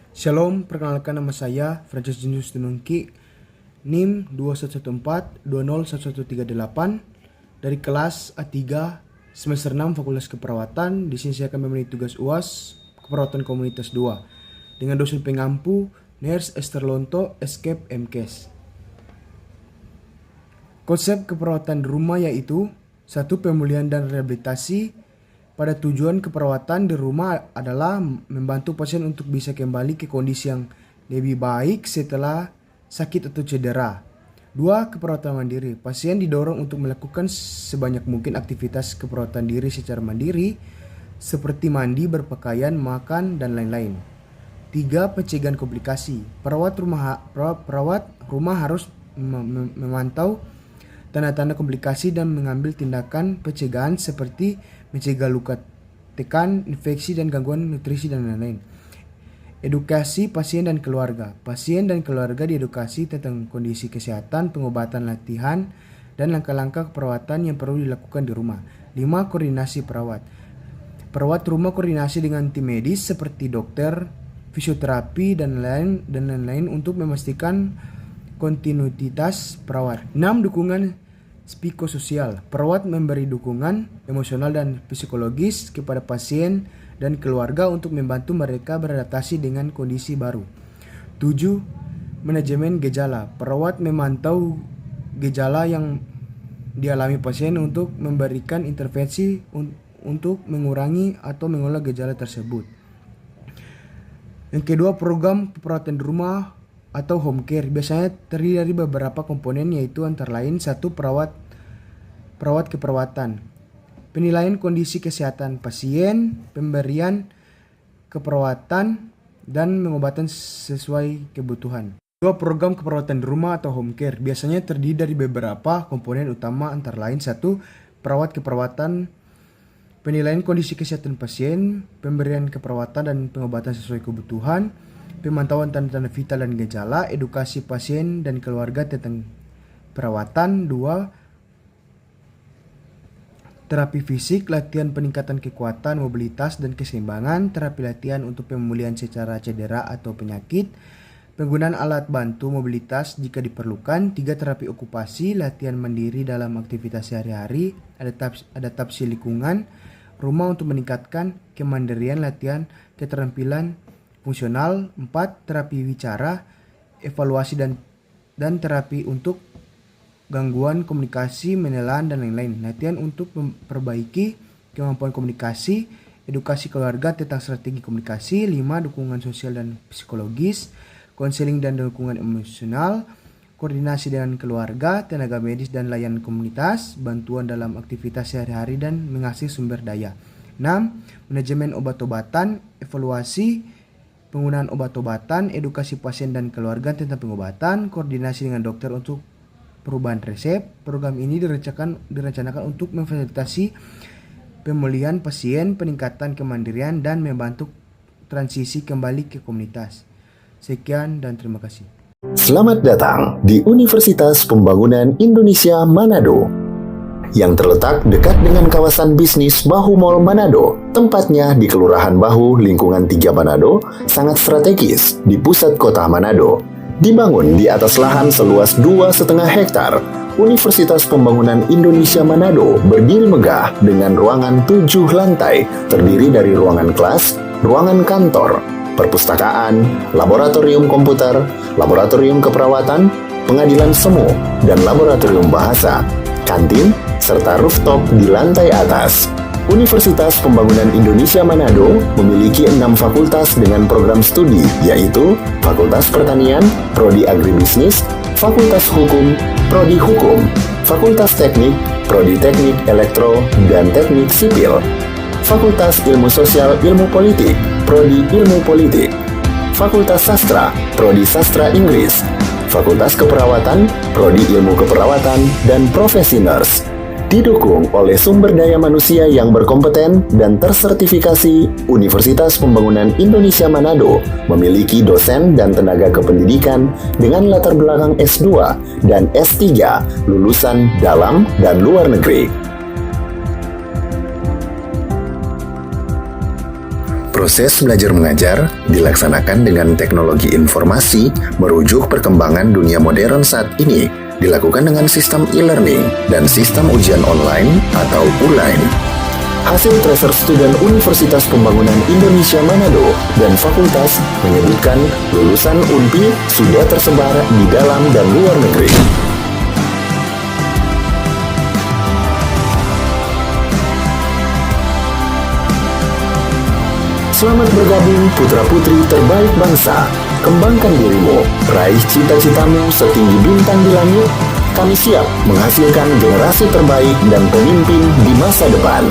Shalom, perkenalkan nama saya Francis Junius Tunungki, NIM 2114201138 dari kelas A3 semester 6 Fakultas Keperawatan. Di sini saya akan memenuhi tugas UAS Keperawatan Komunitas 2 dengan dosen pengampu Nurse Esther Lonto, Escape MKes. Konsep keperawatan di rumah yaitu 1. Pemulihan dan rehabilitasi. Pada tujuan keperawatan di rumah adalah membantu pasien untuk bisa kembali ke kondisi yang lebih baik setelah sakit atau cedera. 2. Keperawatan mandiri. Pasien didorong untuk melakukan sebanyak mungkin aktivitas keperawatan diri secara mandiri seperti mandi, berpakaian, makan, dan lain-lain. 3. Pencegahan komplikasi. Perawat rumah harus memantau tanda-tanda komplikasi dan mengambil tindakan pencegahan seperti mencegah luka tekan, infeksi, dan gangguan nutrisi dan lain-lain. Edukasi pasien dan keluarga. Pasien dan keluarga diedukasi tentang kondisi kesehatan, pengobatan, latihan, dan langkah-langkah perawatan yang perlu dilakukan di rumah. 5. Koordinasi perawat. Perawat rumah koordinasi dengan tim medis seperti dokter, fisioterapi, dan lain-lain untuk memastikan kontinuitas perawat. 6. Dukungan psikososial. Perawat memberi dukungan emosional dan psikologis kepada pasien dan keluarga untuk membantu mereka beradaptasi dengan kondisi baru. 7. Manajemen gejala. Perawat memantau gejala yang dialami pasien untuk memberikan intervensi untuk mengurangi atau mengolah gejala tersebut. Yang kedua, program perawatan di rumah atau home care biasanya terdiri dari beberapa komponen, yaitu antara lain 1. Perawat keperawatan, penilaian kondisi kesehatan pasien, pemberian keperawatan, dan pengobatan sesuai kebutuhan. 2. Program keperawatan di rumah atau home care biasanya terdiri dari beberapa komponen utama, antara lain 1. Perawat keperawatan, penilaian kondisi kesehatan pasien, pemberian keperawatan dan pengobatan sesuai kebutuhan, pemantauan tanda-tanda vital dan gejala, edukasi pasien dan keluarga tentang perawatan. 2. Terapi fisik, latihan peningkatan kekuatan, mobilitas, dan keseimbangan, terapi latihan untuk pemulihan secara cedera atau penyakit, penggunaan alat bantu mobilitas jika diperlukan. 3. Terapi okupasi, latihan mandiri dalam aktivitas sehari-hari, adaptasi lingkungan rumah untuk meningkatkan kemandirian, latihan keterampilan fungsional. 4. Terapi wicara, evaluasi dan terapi untuk gangguan komunikasi, menelan, dan lain-lain. Latihan untuk memperbaiki kemampuan komunikasi, edukasi keluarga tentang strategi komunikasi. 5. Dukungan sosial dan psikologis, konseling dan dukungan emosional, koordinasi dengan keluarga, tenaga medis dan layanan komunitas, bantuan dalam aktivitas sehari-hari, dan mengasih sumber daya. 6. Manajemen obat-obatan, evaluasi penggunaan obat-obatan, edukasi pasien dan keluarga tentang pengobatan, koordinasi dengan dokter untuk perubahan resep. Program ini direncanakan untuk memfasilitasi pemulihan pasien, peningkatan kemandirian, dan membantu transisi kembali ke komunitas. Sekian dan terima kasih. Selamat datang di Universitas Pembangunan Indonesia Manado yang terletak dekat dengan kawasan bisnis Bahu Mall Manado. Tempatnya di Kelurahan Bahu, Lingkungan 3 Manado, sangat strategis di pusat kota Manado. Dibangun di atas lahan seluas 2,5 hektar, Universitas Pembangunan Indonesia Manado berdiri megah dengan ruangan 7 lantai, terdiri dari ruangan kelas, ruangan kantor, perpustakaan, laboratorium komputer, laboratorium keperawatan, pengadilan semu, dan laboratorium bahasa, kantin, serta rooftop di lantai atas. Universitas Pembangunan Indonesia Manado memiliki 6 fakultas dengan program studi, yaitu Fakultas Pertanian, Prodi Agribisnis, Fakultas Hukum, Prodi Hukum, Fakultas Teknik, Prodi Teknik Elektro dan Teknik Sipil, Fakultas Ilmu Sosial Ilmu Politik, Prodi Ilmu Politik, Fakultas Sastra, Prodi Sastra Inggris, Fakultas Keperawatan, Prodi Ilmu Keperawatan, dan Profesi Nurse. Didukung oleh sumber daya manusia yang berkompeten dan tersertifikasi, Universitas Pembangunan Indonesia Manado memiliki dosen dan tenaga kependidikan dengan latar belakang S2 dan S3 lulusan dalam dan luar negeri. Proses belajar mengajar dilaksanakan dengan teknologi informasi merujuk perkembangan dunia modern saat ini, dilakukan dengan sistem e-learning dan sistem ujian online atau ULAIN. Hasil tracer student Universitas Pembangunan Indonesia Manado dan fakultas menyebutkan lulusan UNPI sudah tersebar di dalam dan luar negeri. Selamat bergabung putra-putri terbaik bangsa. Kembangkan dirimu, raih cita-citamu setinggi bintang di langit. Kami siap menghasilkan generasi terbaik dan pemimpin di masa depan.